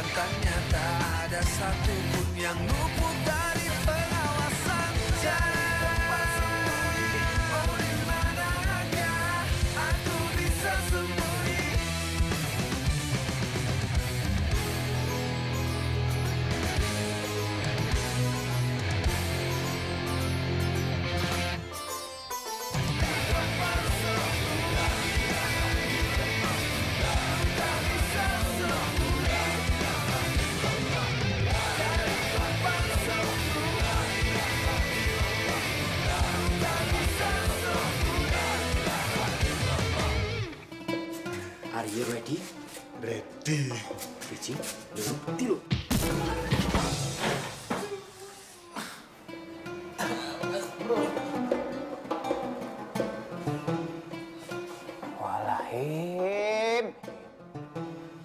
Kenyataannya tak ada satupun yang luput dari pengawasan. Tempat sembunyi, oh di manakah aku bisa sembunyi? Are you ready? Ready. Biji, dulu, tilu. Walah, Him.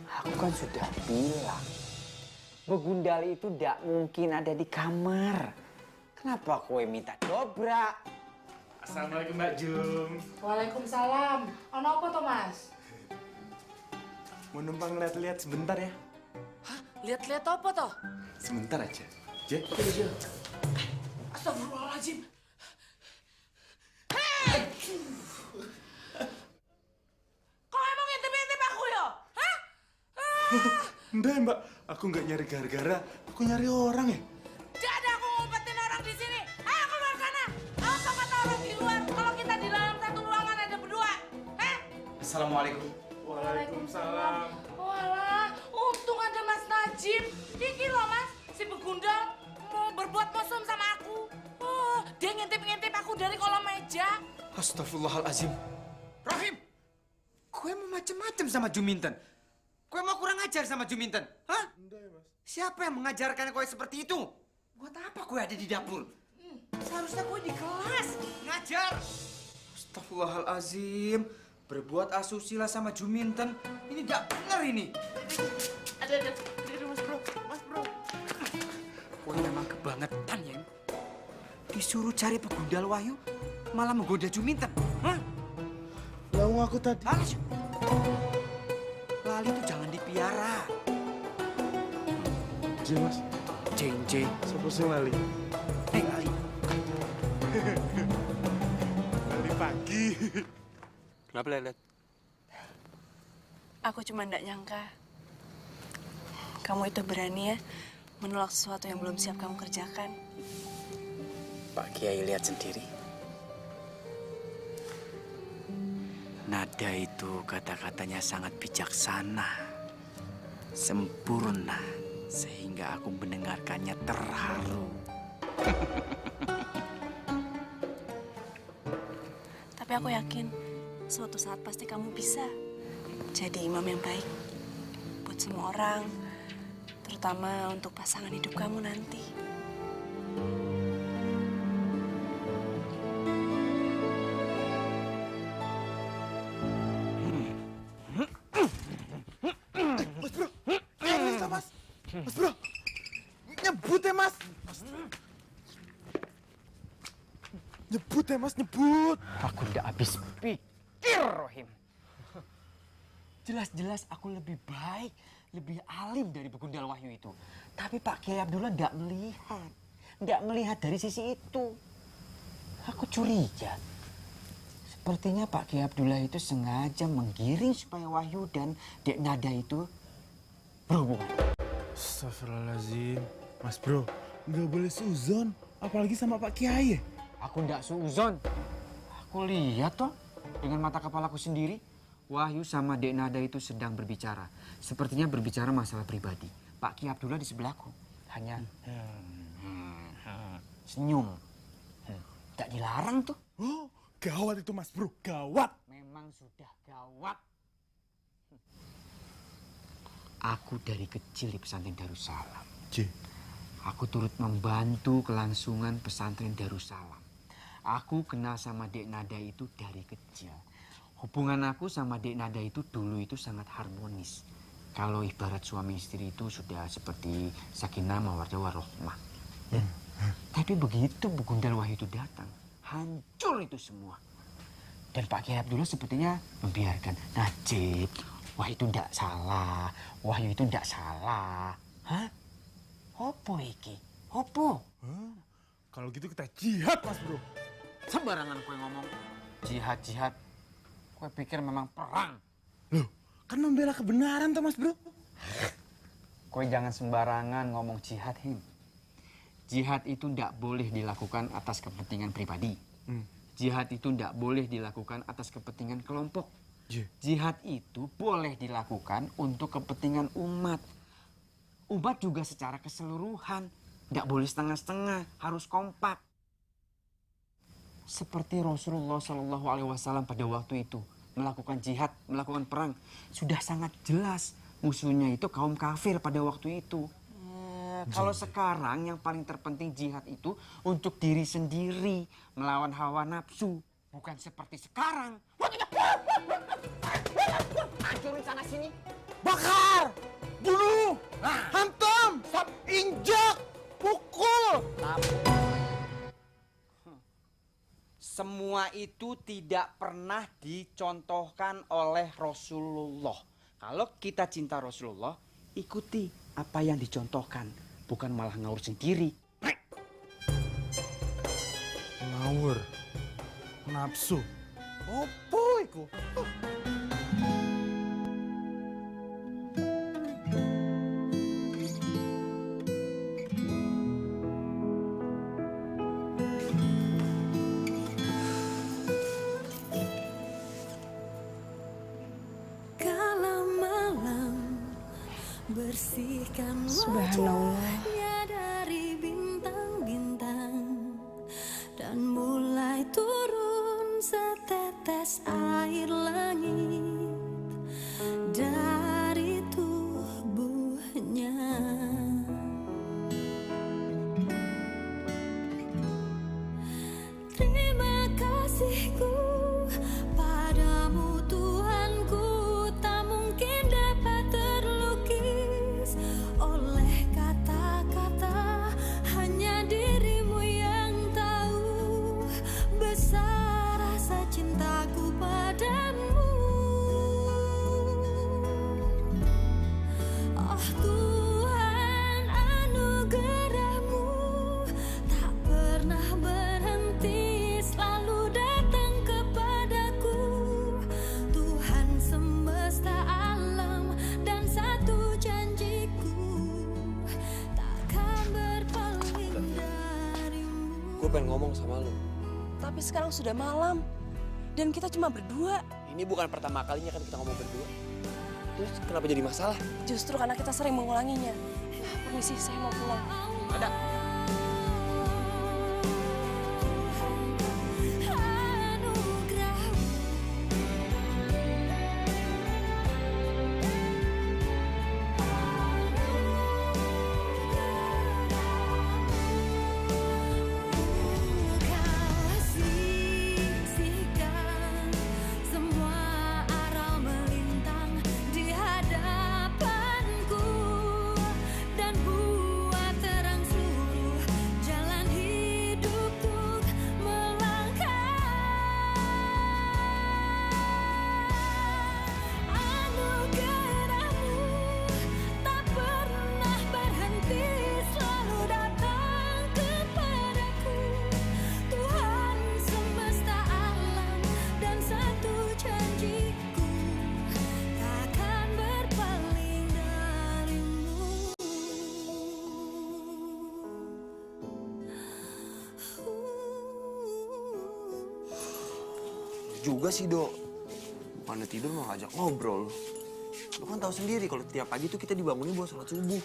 Aku kan sudah bilang, begundal itu tidak mungkin ada di kamar. Kenapa kowe minta dobrak? Assalamualaikum Mbak Jum. Waalaikumsalam. Ono apa to, Mas? Mau numpang lihat-lihat sebentar ya? Hah? Lihat-lihat apa toh? Sebentar aja. Je. Astagfirullahaladzim. Kok emang ngintip-ngintip aku ya? Hah? Enggak Mbak, aku nggak nyari gara-gara. Aku nyari orang ya. Tidak ada aku ngumpetin orang di sini. Ayo keluar sana. Apa kata orang di luar kalau kita di dalam satu ruangan ada berdua? Hah? Assalamualaikum. Waalaikumsalam. Walah, untung ada Mas Najib. Iki loh Mas, si begundal mau berbuat mesum sama aku. Oh, dia ngintip-ngintip aku dari kolom meja. Astagfirullahaladzim. Rahim, kowe mau macem-macem sama Juminten? Kowe mau kurang ajar sama Juminten? Hah? Enggak ya Mas. Siapa yang mengajarkan kowe seperti itu? Buat apa kowe ada di dapur? Seharusnya gue di kelas. Ngajar! Astagfirullahaladzim. Berbuat asusila sama Juminten. Ini gak bener ini. Ada, Mas Bro. Kowe memang kebangetan ya. Disuruh cari pegundal Wahyu, malah menggoda Juminten. Hah? Lalu aku tadi. Alas. Lali itu jangan dipiara. Je Mas, Jeng. sopo sing lali? Lali. Lali pagi. Kenapa Lelet? Aku cuma nggak nyangka kamu itu berani ya menolak sesuatu yang belum siap kamu kerjakan. Pak Kiai lihat sendiri. Nada itu kata-katanya sangat bijaksana, sempurna, sehingga aku mendengarkannya terharu. Tapi aku yakin suatu saat pasti kamu bisa jadi imam yang baik buat semua orang, terutama untuk pasangan hidup kamu nanti. Mas Bro, nyebut ya Mas. Nyebut ya Mas, nyebut. Aku tidak habis pikir, Rohim. Jelas-jelas aku lebih baik, lebih alim dari Begundal Wahyu itu. Tapi Pak Kiai Abdullah tidak melihat. Tidak melihat dari sisi itu. Aku curiga. Sepertinya Pak Kiai Abdullah itu sengaja menggiring supaya Wahyu dan Dek Nada itu berhubungan. Astagfirullahaladzim. Mas Bro, nggak boleh suzon. Apalagi sama Pak Kiai ya. Aku tidak suzon. Aku lihat toh dengan mata kepalaku sendiri. Wahyu sama Dek Nada itu sedang berbicara. Sepertinya berbicara masalah pribadi. Pak Kiai Abdullah di sebelahku. Hanya senyum. Tidak dilarang tuh. Oh, gawat itu Mas Bro, gawat. Memang sudah gawat. Aku dari kecil di pesantren Darussalam. Je, Aku turut membantu kelangsungan pesantren Darussalam. Aku kenal sama Dek Nada itu dari kecil. Hubungan aku sama Dek Nada itu dulu itu sangat harmonis. Kalau ibarat suami istri itu sudah seperti sakinah mawaddah warahmah. Tapi begitu Begundal Wahyu itu datang, hancur itu semua. Dan Pak Kiai Abdullah sepertinya membiarkan. Najib, Wah itu ndak salah. Wahyu itu ndak salah. Hah? Opo iki? Opo? Hah? Kalau gitu kita jihad, Mas Bro. Sembarangan kowe ngomong. Jihad. Kowe pikir memang perang. Loh, kan membela kebenaran toh, Mas Bro. Kowe jangan sembarangan ngomong jihad, Him. Jihad itu ndak boleh dilakukan atas kepentingan pribadi. Jihad itu ndak boleh dilakukan atas kepentingan kelompok. Jihad itu boleh dilakukan untuk kepentingan umat. Umat juga secara keseluruhan. Ndak boleh setengah-setengah, harus kompak. Seperti Rasulullah SAW pada waktu itu melakukan jihad, melakukan perang. Sudah sangat jelas musuhnya itu kaum kafir pada waktu itu. Kalau sekarang yang paling terpenting jihad itu untuk diri sendiri, melawan hawa nafsu. Bukan seperti sekarang. Hancurin sana sini. Bakar! Bunuh! Hantam! Injak! Pukul! Semua itu tidak pernah dicontohkan oleh Rasulullah. Kalau kita cinta Rasulullah, ikuti apa yang dicontohkan. Bukan malah ngawur sendiri. Ngawur. Nafsu. Opo iku? Bersihkan Subhanallah. wajahnya dari bintang-bintang dan mulai turun setetes air langit dari tubuhnya. Terima kasihku padamu Tuhanku, tak mungkin dapat terlukis oleh kata-kata, hanya dirimu yang tahu besar rasa cintaku padamu. Oh Tuhan, anugerahmu tak pernah berhenti, selalu datang kepadaku. Tuhan semesta alam dan satu janjiku, takkan berpaling darimu. Gue pengen ngomong sama lo. Tapi sekarang sudah malam dan kita cuma berdua. Ini bukan pertama kalinya kan kita ngomong berdua. Terus kenapa jadi masalah? Justru karena kita sering mengulanginya. Permisi, saya mau pulang. Ada. Anugerahmu kau sisihkan semua aral melintang di hadapanku dan buat terang seluruh jalan hidupku melangkah. Anugerahmu tak pernah berhenti, selalu datang kepadaku. Tuhan semesta alam dan satu janjiku, takkan berpaling darimu. Juga sih, Dok. Bukannya tidur mau ngajak ngobrol. Lo kan tahu sendiri kalau tiap pagi tuh kita dibangunin buat sholat subuh.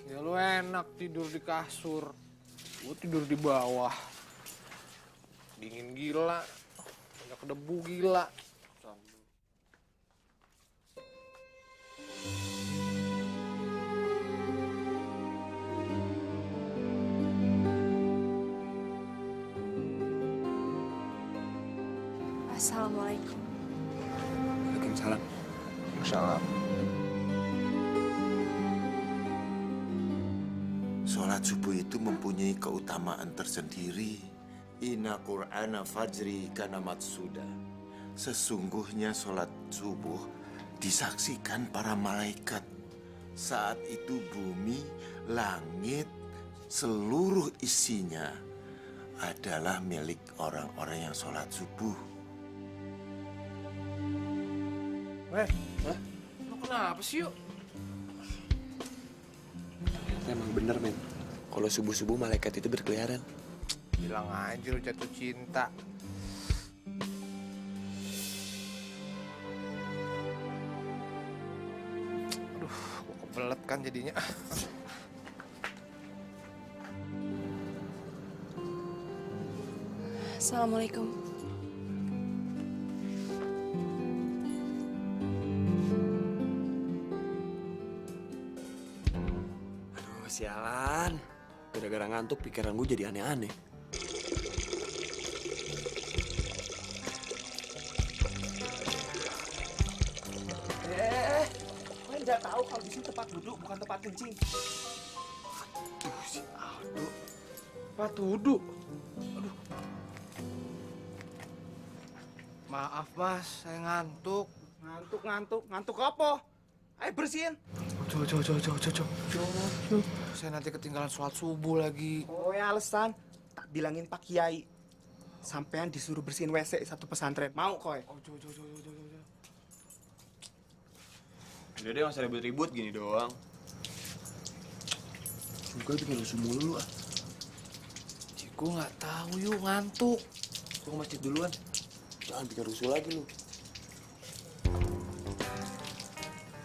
Ya lu enak tidur di kasur. Gue tidur di bawah. Dingin gila. Banyak debu gila. Assalamualaikum. Waalaikumsalam. Salam. Sholat subuh itu mempunyai keutamaan tersendiri. Inna Qur'ana fajri kana matsuda. Sesungguhnya sholat subuh disaksikan para malaikat. Saat itu bumi, langit, seluruh isinya adalah milik orang-orang yang sholat subuh. Lu kenapa sih, yuk? Emang bener, men. Kalau subuh-subuh malaikat itu berkeliaran. Bilang aja lu jatuh cinta. Aduh, gua kebelet kan jadinya. Assalamualaikum. Aduh, sialan. Gara-gara ngantuk pikiran gue jadi aneh-aneh. Kalian nggak tahu kalau di sini tempat duduk bukan tempat kencing. Aduh, si Aldo. Pak Tudu. Aduh. Maaf, Mas. Saya ngantuk. Ngantuk apa? Ayo bersihin. Coba. Saya nanti ketinggalan sholat subuh lagi. Oh ya alasan. Tak bilangin Pak Kiai. Sampean disuruh bersihin WC satu pesantren. Mau koy? Oh, coba. Udah deh, nggak usah ribut-ribut gini doang. Juga bikin rusuh mulu ah. Gue nggak tahu yuk, ngantuk. Gue ke masjid duluan. Jangan bikin rusuh lagi lu.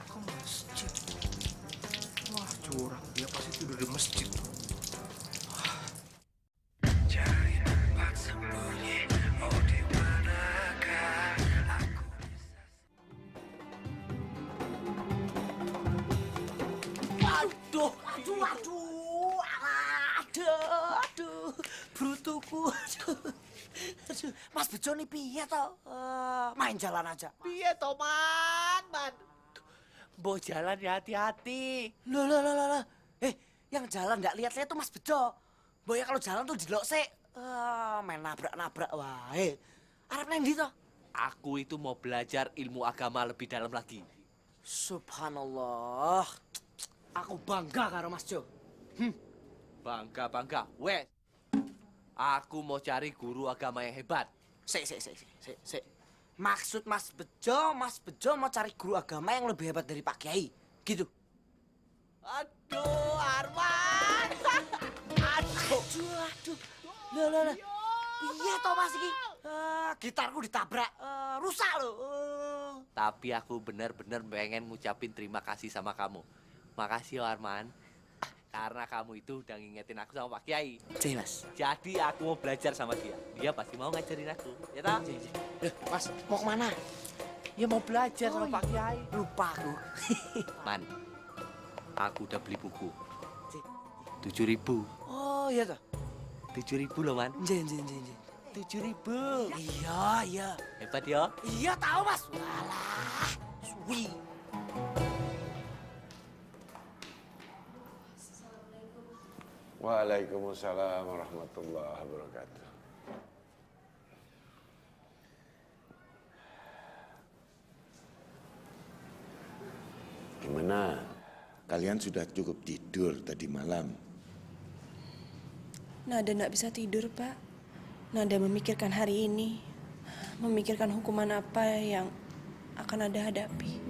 Ke masjid. Wah, curang. Dia pasti tidur di masjid. Cari tempat sembunyi, oh di manakah aku Aduh, brutuku. Aduh, Mas Bejo nih piye to? Main jalan aja. Piye to, Man? Mbok jalan ya hati-hati. Loh. Yang jalan nggak lihat saya tuh Mas Bejo. Boya kalau jalan tuh dilok sik. Main nabrak-nabrak wae. Arep nang ndi to? Aku itu mau belajar ilmu agama lebih dalam lagi. Subhanallah. Aku bangga karo Mas Jo. Bangga. Wes. Aku mau cari guru agama yang hebat. Sik. Maksud Mas Bejo mau cari guru agama yang lebih hebat dari Pak Kiai. Gitu. Aduh, Arman. Aduh. Lah. Piye to Mas iki? Gitarku ditabrak. Rusak loh. Tapi aku benar-benar pengen ngucapin terima kasih sama kamu. Makasih, Arman. Karena kamu itu udah ngingetin aku sama Pak Kiai. Jelas. Jadi aku mau belajar sama dia. Dia pasti mau ngajarin aku. Ya tak? Mas, mau kemana? Ya mau belajar sama Pak Kiai. Lupa aku. Man, aku udah beli buku. 7.000. Oh iya toh. 7.000 loh, Man. Jen. 7.000. Iya. Hebat ya? Iya tahu Mas. Walah, suwi. Waalaikumsalam warahmatullahi wabarakatuh. Gimana? Kalian sudah cukup tidur tadi malam? Nada nggak bisa tidur, Pak. Nada memikirkan hari ini. Memikirkan hukuman apa yang akan Nada hadapi.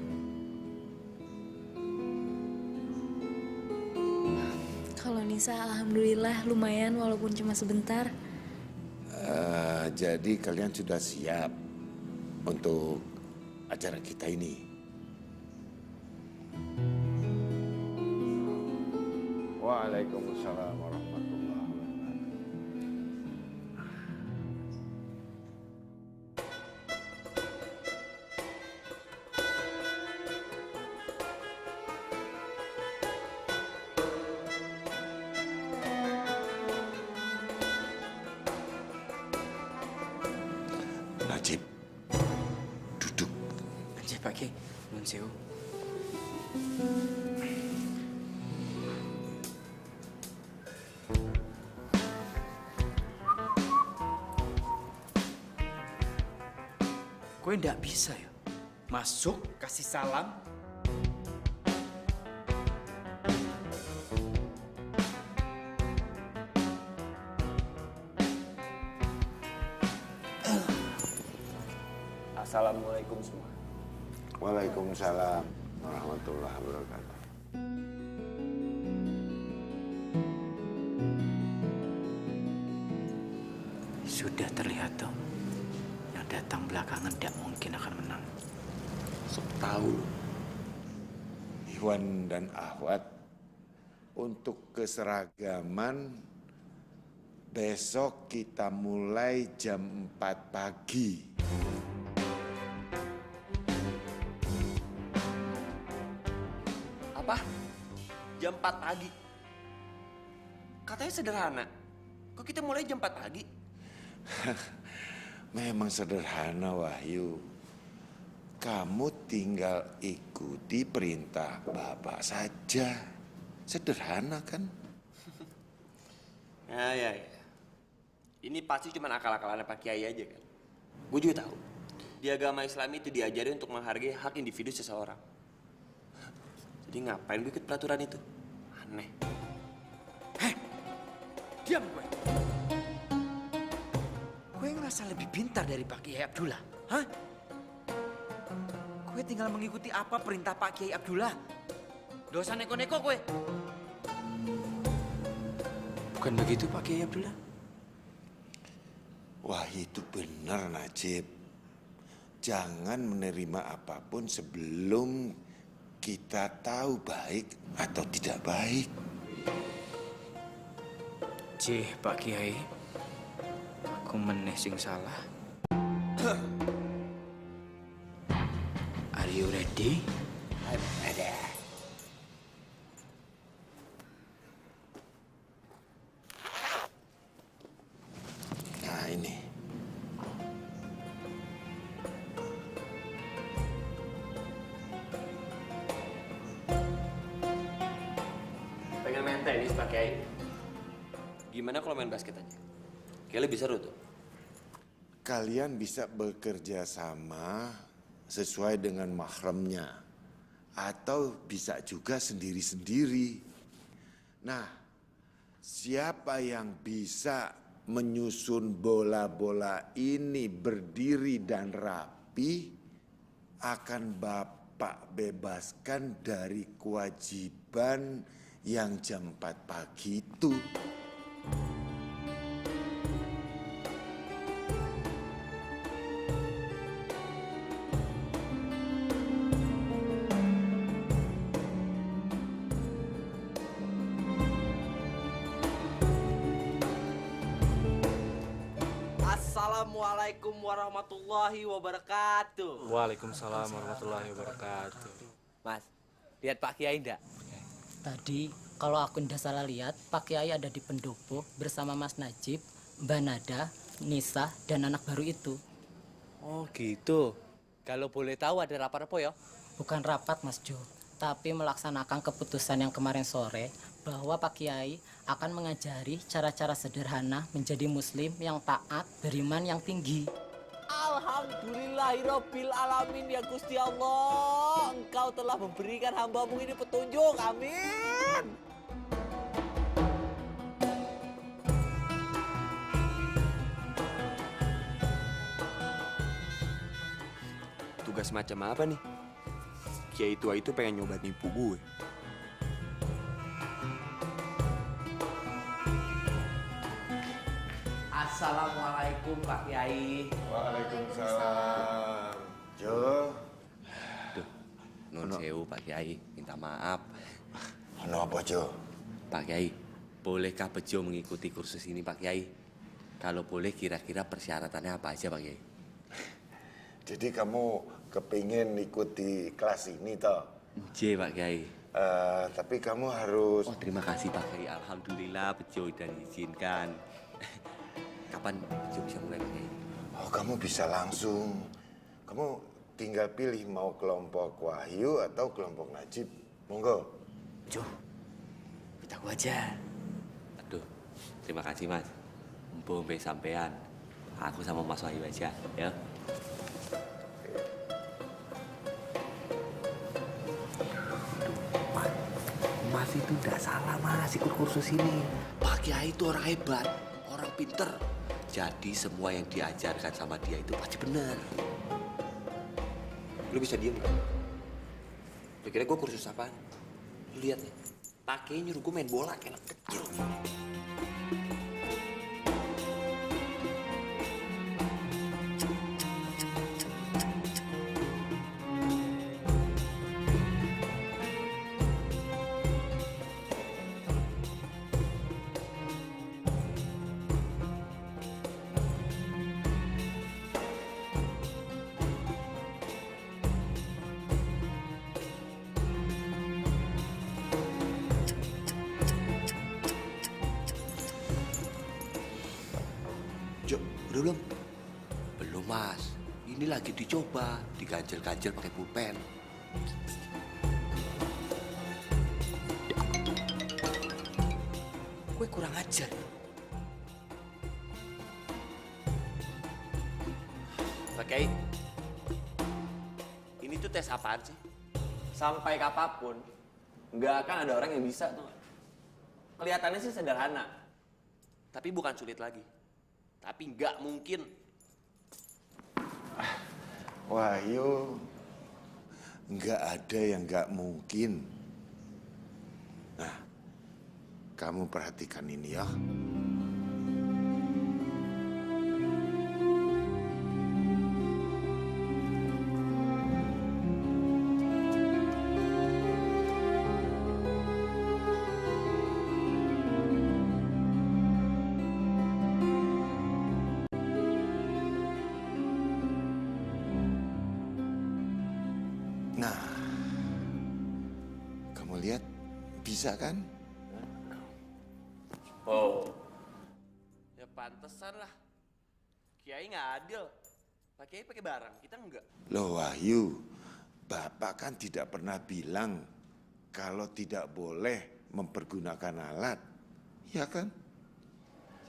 Kalau Nisa alhamdulillah lumayan walaupun cuma sebentar. Jadi kalian sudah siap untuk acara kita ini? Waalaikumsalam warahmatullahi wabarakatuh. Najib, duduk. Najib Pak Kiai, nun sewu. Kowe ndak bisa ya Masuk, kasih salam. Assalamualaikum semua. Waalaikumsalam warahmatullahi wabarakatuh. Sudah terlihat dong, yang datang belakangan tidak mungkin akan menang. Sok tahu lu. Iwan dan Ahwat, untuk keseragaman besok kita mulai jam 4 pagi. Apa? Jam 4 pagi? Katanya sederhana. Kok kita mulai jam 4 pagi? Memang sederhana, Wahyu. Kamu tinggal ikuti perintah Bapak saja. Sederhana kan? Ya. Ini pasti cuma akal-akalannya Pak Kiai aja kan? Gue juga tahu. Di agama Islam itu diajari untuk menghargai hak individu seseorang. Jadi ngapain gue ikut peraturan itu? Aneh. Diam gue. Gue ngerasa lebih pintar dari Pak Kiai Abdullah. Hah? Gue tinggal mengikuti apa perintah Pak Kiai Abdullah. Dosa neko-neko gue. Bukan begitu Pak Kiai Abdullah? Wah, itu benar, Najib. Jangan menerima apapun sebelum kita tahu baik atau tidak baik. Pak Kiai, aku meneh sing salah. Are you ready? I'm ready. Nah, ini. Pengen main tenis Pak Kiai. Gimana kalau main basket aja? Kayaknya lebih seru tuh. Kalian bisa bekerja sama sesuai dengan mahramnya. Atau bisa juga sendiri-sendiri. Nah, siapa yang bisa menyusun bola-bola ini berdiri dan rapi, akan Bapak bebaskan dari kewajiban yang jam 4 pagi itu. Assalamualaikum warahmatullahi wabarakatuh. Waalaikumsalam warahmatullahi wabarakatuh. Mas, lihat Pak Kiai enggak? Tadi kalau aku tidak salah lihat, Pak Kiai ada di pendopo bersama Mas Najib, Mbak Nada, Nisa, dan anak baru itu. Oh gitu. Kalau boleh tahu ada rapat apa ya? Bukan rapat Mas Jo, tapi melaksanakan keputusan yang kemarin sore bahwa Pak Kiai akan mengajari cara-cara sederhana menjadi muslim yang taat, beriman yang tinggi. Alhamdulillahirabbil alamin ya Gusti Allah. Engkau telah memberikan hamba-Mu ini petunjuk. Amin. Tugas macam apa nih? Kiai tua itu pengen nyoba nipu gue. Assalamualaikum Pak Kiai. Waalaikumsalam. Jo. Nun sewu Pak Kiai, minta maaf. Ono apa, Jo? Pak Kiai, bolehkah Bejo mengikuti kursus ini Pak Kiai? Kalau boleh kira-kira persyaratannya apa aja Pak Kiai? Jadi kamu kepingin ikuti kelas ini toh? J Pak Kiai. Tapi kamu harus... Oh terima kasih Pak Kiai, alhamdulillah Bejo dan diizinkan. Kapan Bejo bisa mulai Pak Kiai? Oh kamu bisa langsung. Kamu tinggal pilih mau kelompok Wahyu atau kelompok Najib. Monggo. Jo, kita gua aja. Aduh, terima kasih Mas. Mumpung sampean, aku sama Mas Wahyu aja, ya. itu nggak salah Mas ikut kursus ini. Pak Kiai itu orang hebat, orang pinter. Jadi semua yang diajarkan sama dia itu pasti benar. Lu bisa diem gak? Lu kira gue kursus apaan? Lu lihat nih, Pak Kiai nyuruh gue main bola kayak anak kecil. Jo, udah belum? Belum Mas, ini lagi dicoba, diganjel-ganjel pakai pulpen. Gue kurang ajar. Pak Kiai, ini tuh tes apaan sih? Sampai kapanpun, nggak akan ada orang yang bisa tuh. Kelihatannya sih sederhana, tapi bukan sulit lagi. Tapi nggak mungkin. Wahyu, nggak ada yang nggak mungkin. Nah, kamu perhatikan ini ya. Nah, kamu lihat, bisa kan? Oh, ya pantesan lah. Kiai nggak adil. Pak Kiai pakai barang, kita enggak. Loh Wahyu, Bapak kan tidak pernah bilang kalau tidak boleh mempergunakan alat, ya kan?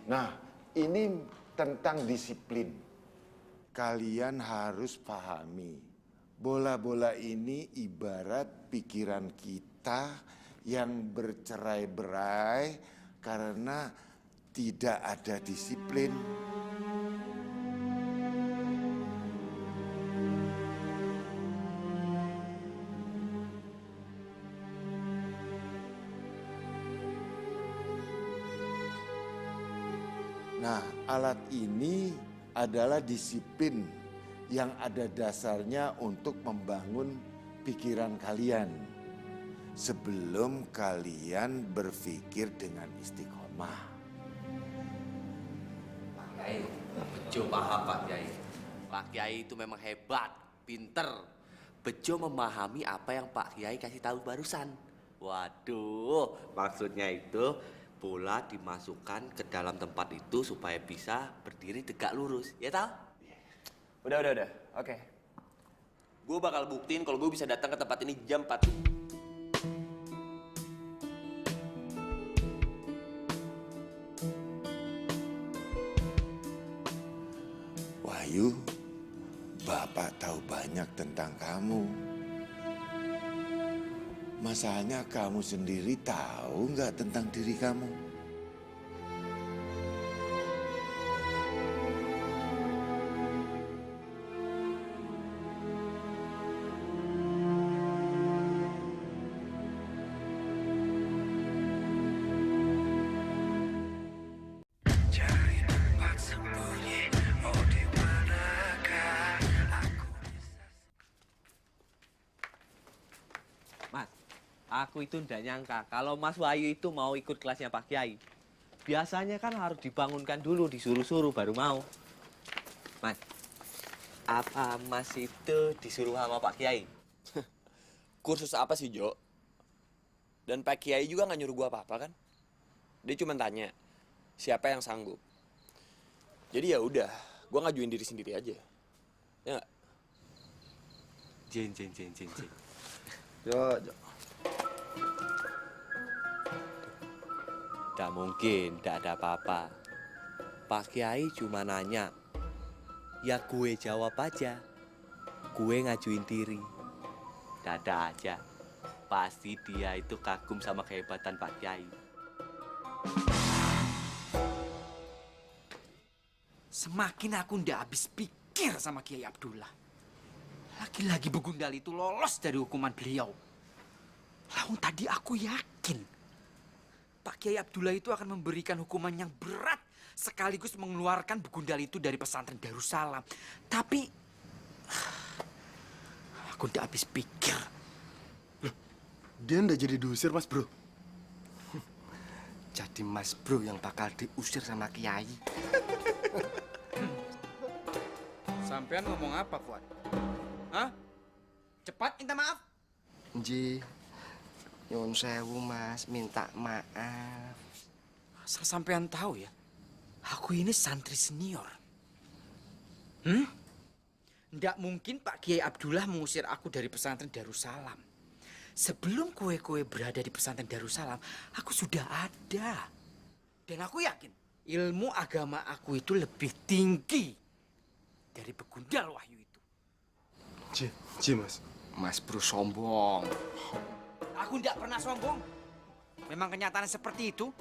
Nah, ini tentang disiplin. Kalian harus pahami. Bola-bola ini ibarat pikiran kita yang bercerai-berai karena tidak ada disiplin. Nah, alat ini adalah disiplin yang ada dasarnya untuk membangun pikiran kalian sebelum kalian berpikir dengan istiqomah. Pak Kiai, Bejo paham Pak Kiai. Pak Kiai itu memang hebat, pinter. Bejo memahami apa yang Pak Kiai kasih tahu barusan. Waduh, maksudnya itu bola dimasukkan ke dalam tempat itu supaya bisa berdiri tegak lurus, ya tahu? Udah. Oke. Gue bakal buktiin kalau gue bisa datang ke tempat ini jam 4. Wahyu, Bapak tahu banyak tentang kamu. Masalahnya kamu sendiri tahu nggak tentang diri kamu? Cari tempat sembunyi, oh di manakah aku bisa. Mas, aku itu ndak nyangka kalau Mas Wahyu itu mau ikut kelasnya Pak Kiai. Biasanya kan harus dibangunkan dulu, disuruh-suruh baru mau. Mas, apa Mas itu disuruh sama Pak Kiai? Kursus apa sih, Jo? Dan Pak Kiai juga nggak nyuruh gue apa-apa kan? Dia cuma tanya, siapa yang sanggup. Jadi ya udah, gue ngajuin diri sendiri aja. Ya nggak? Jin. Jo. Tidak mungkin, tidak ada apa-apa. Pak Kiai cuma nanya. Ya gue jawab aja. Gue ngajuin diri. Dada aja. pasti dia itu kagum sama kehebatan Pak Kiai. Semakin aku ndak habis pikir sama Kiai Abdullah. Lagi-lagi Begundal itu lolos dari hukuman beliau. Lalu tadi aku yakin Pak Kiai Abdullah itu akan memberikan hukuman yang berat sekaligus mengeluarkan Begundal itu dari pesantren Darussalam. Tapi aku ndak habis pikir. Dia ndak jadi diusir, Mas Bro. Jadi Mas Bro yang bakal diusir sama Kiai. Sampean ngomong apa, Fuad? Hah? Cepat minta maaf. Nji, nyuwun sewu Mas, minta maaf. Asal sampean tahu ya, aku ini santri senior. Nggak mungkin Pak Kiai Abdullah mengusir aku dari pesantren Darussalam. Sebelum kue-kue berada di pesantren Darussalam, aku sudah ada. Dan aku yakin ilmu agama aku itu lebih tinggi dari Begundal Wahyu itu. Ji Mas. Mas Bro sombong. Aku tidak pernah sombong. Memang kenyataannya seperti itu.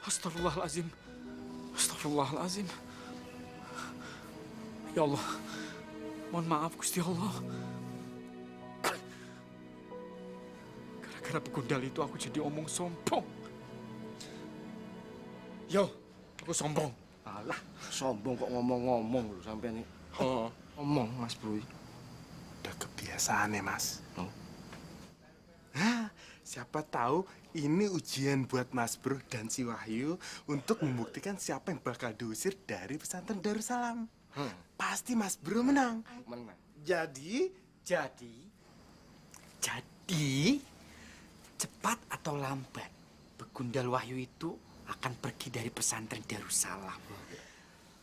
Astagfirullahaladzim. Astagfirullahaladzim. Ya Allah. Mohon maaf Gusti Allah. Gara-gara Begundal itu aku jadi omong sombong. Yo, aku sombong. Alah, sombong kok ngomong-ngomong lu sampai nih. Ngomong Mas Bro. Udah kebiasaan ya, Mas. Hah, siapa tahu ini ujian buat Mas Bro dan si Wahyu untuk membuktikan siapa yang bakal diusir dari pesantren Darussalam. Pasti Mas Bro menang. Menang. Jadi cepat atau lambat Begundal Wahyu itu akan pergi dari pesantren Darussalam.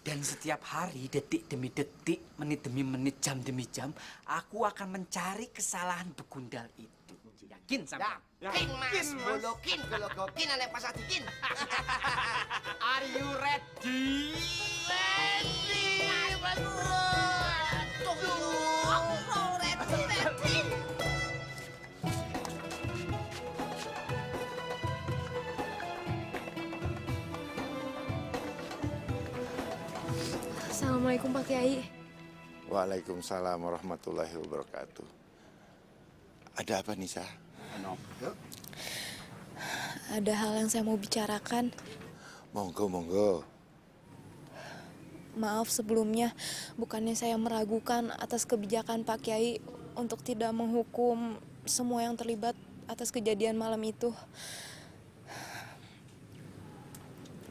Dan setiap hari, detik demi detik, menit demi menit, jam demi jam, aku akan mencari kesalahan Begundal itu. Yakin sampai? Yakin, Mas. Golokin, gologokin, aneh pasadikin. Are you ready? Ready, Mas Bro. Tunggu, aku ready. Assalamualaikum Pak Kiai. Waalaikumsalam warahmatullahi wabarakatuh. Ada apa, Nisa? Ada hal yang saya mau bicarakan. Monggo, monggo. Maaf sebelumnya, bukannya saya meragukan atas kebijakan Pak Kiai untuk tidak menghukum semua yang terlibat atas kejadian malam itu.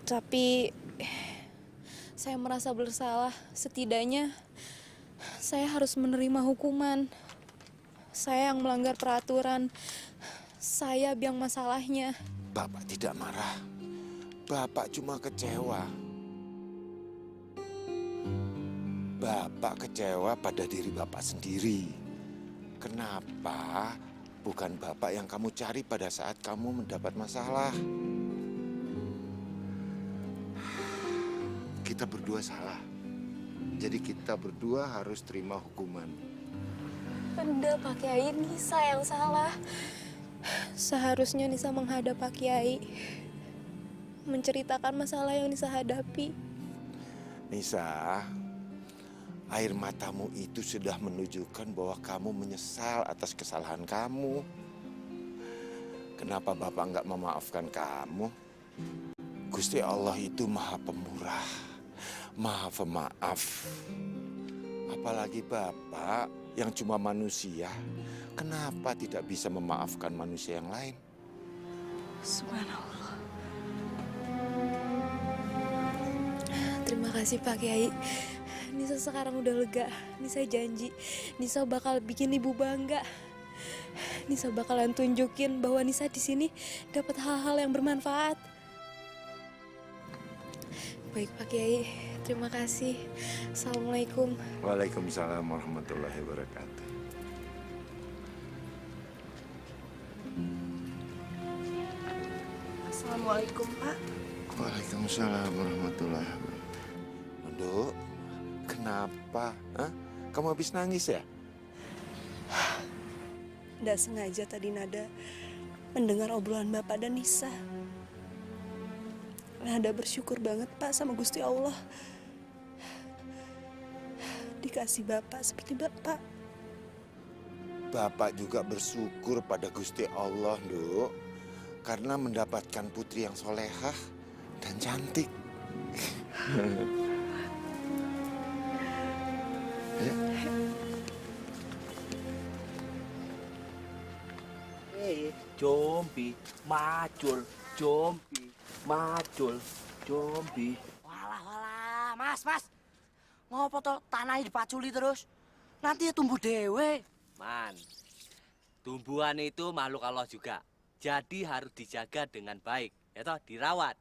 Tapi saya merasa bersalah. Setidaknya saya harus menerima hukuman. Saya yang melanggar peraturan. Saya biang masalahnya. Bapak tidak marah. Bapak cuma kecewa. Bapak kecewa pada diri Bapak sendiri. Kenapa bukan Bapak yang kamu cari pada saat kamu mendapat masalah? Kita berdua salah. Jadi kita berdua harus terima hukuman. Benda Pak Kiai, Nisa yang salah. Seharusnya Nisa menghadap Pak Kiai, menceritakan masalah yang Nisa hadapi. Nisa, air matamu itu sudah menunjukkan bahwa kamu menyesal atas kesalahan kamu. Kenapa Bapak nggak memaafkan kamu? Gusti Allah itu Maha Pemurah, Maha Pemaaf. Apalagi Bapak yang cuma manusia, kenapa tidak bisa memaafkan manusia yang lain? Subhanallah. Terima kasih Pak Kiai. Nisa sekarang udah lega. Nisa janji, Nisa bakal bikin ibu bangga. Nisa bakalan tunjukin bahwa Nisa di sini dapat hal-hal yang bermanfaat. Baik Pak Kiai, terima kasih. Assalamualaikum. Waalaikumsalam warahmatullahi wabarakatuh. Assalamualaikum, Pak. Waalaikumsalam warahmatullahi wabarakatuh. Nduk, kenapa? Hah? Kamu habis nangis ya? Nggak sengaja tadi Nada mendengar obrolan Bapak dan Nisa. Nada bersyukur banget Pak sama Gusti Allah. Dikasih Bapak seperti Bapak. Bapak juga bersyukur pada Gusti Allah, Nduk. Karena mendapatkan putri yang solehah dan cantik. Ya. Jombi, macul, jombi, macul, jombi. Walah, Mas. Ngopo to tanahnya dipaculi terus? Nanti ya tumbuh dewe. Man, tumbuhan itu makhluk Allah juga. Jadi harus dijaga dengan baik, ya toh, dirawat.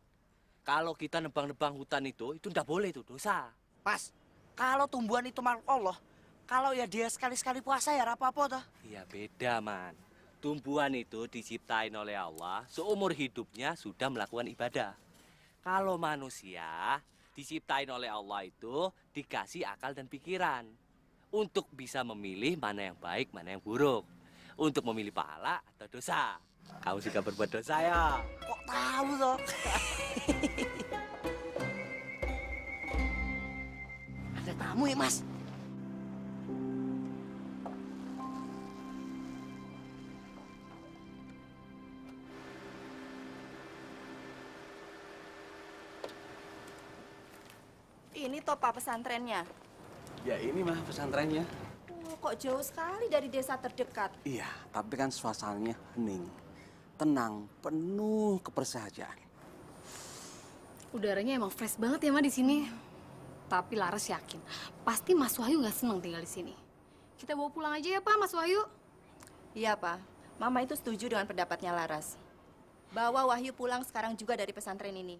Kalau kita nebang-nebang hutan itu ndak boleh, itu dosa. Mas, kalau tumbuhan itu makhluk Allah, kalau ya dia sekali-sekali puasa ya apa-apa toh? Ya beda, Man. Tumbuhan itu diciptain oleh Allah, seumur hidupnya sudah melakukan ibadah. Kalau manusia diciptain oleh Allah itu dikasih akal dan pikiran untuk bisa memilih mana yang baik, mana yang buruk, untuk memilih pahala atau dosa. Kamu suka berbuat dosa ya? Kok tahu toh? Ada tamu ya, Mas? Ini toh Pak pesantrennya. Ya ini mah pesantrennya. Oh, kok jauh sekali dari desa terdekat. Iya, tapi kan suasananya hening, tenang, penuh kebersahajan. Udaranya emang fresh banget ya, Ma, di sini. Tapi Laras yakin, pasti Mas Wahyu nggak seneng tinggal di sini. Kita bawa pulang aja ya, Pak, Mas Wahyu. Iya, Pak. Mama itu setuju dengan pendapatnya Laras. Bawa Wahyu pulang sekarang juga dari pesantren ini.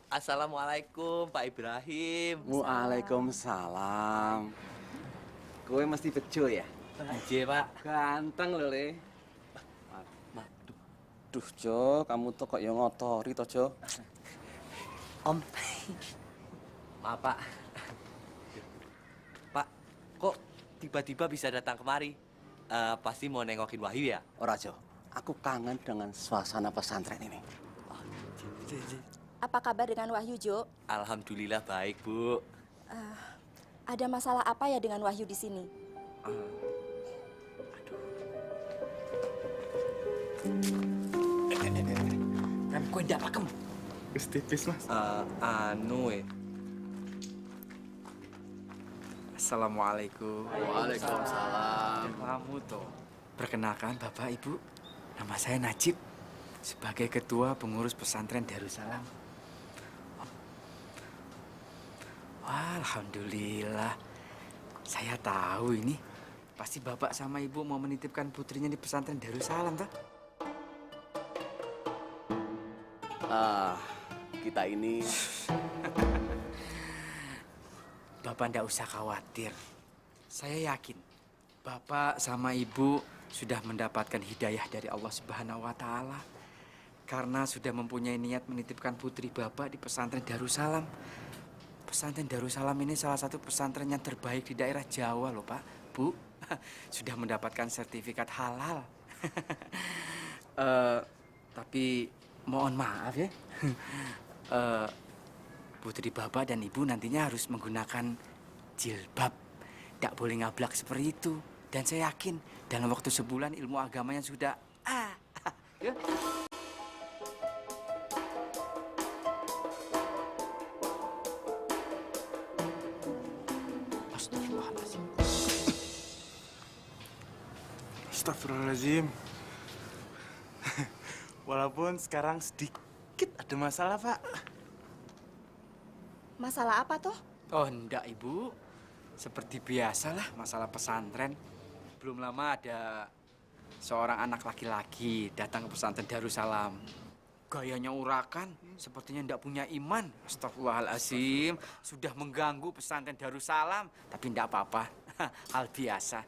Assalamualaikum, Pak Ibrahim. Waalaikumsalam. Kowe mesti bejo ya? Aja, Pak. Ganteng lho, Le. Duh, Jo, kamu tuh kok yang ngotori toh, Jo? Om. Maaf, Pak. Pak, kok tiba-tiba bisa datang kemari? Pasti mau nengokin Wahyu ya? Ora, Jo. Aku kangen dengan suasana pesantren ini. Apa kabar dengan Wahyu, Jo? Alhamdulillah baik, Bu. Ada masalah apa ya dengan Wahyu di sini? Rem, kue ndak pakem. Tipis, Mas. Assalamualaikum. Waalaikumsalam. Kamu toh. Perkenalkan Bapak Ibu, nama saya Najib sebagai ketua pengurus pesantren Darussalam. Wah, alhamdulillah. Saya tahu ini pasti Bapak sama Ibu mau menitipkan putrinya di pesantren Darussalam, toh? Kita ini Bapak ndak usah khawatir. Saya yakin Bapak sama Ibu sudah mendapatkan hidayah dari Allah Subhanahu wa Ta'ala karena sudah mempunyai niat menitipkan putri Bapak di pesantren Darussalam. Pesantren Darussalam ini salah satu pesantren yang terbaik di daerah Jawa loh, Pak, Bu. Sudah mendapatkan sertifikat halal. Tapi mohon maaf ya. Putri Bapak dan Ibu nantinya harus menggunakan jilbab. Tidak boleh ngablak seperti itu. Dan saya yakin dalam waktu sebulan ilmu agamanya sudah ya. Astagfirullahaladzim. Astagfirullahaladzim. Walaupun sekarang sedikit ada masalah, Pak. Masalah apa toh? Oh, enggak, Ibu. Seperti biasalah masalah pesantren. Belum lama ada seorang anak laki-laki datang ke pesantren Darussalam. Gayanya urakan, sepertinya enggak punya iman. Astagfirullahaladzim, sudah mengganggu pesantren Darussalam. Tapi enggak apa-apa, hal biasa.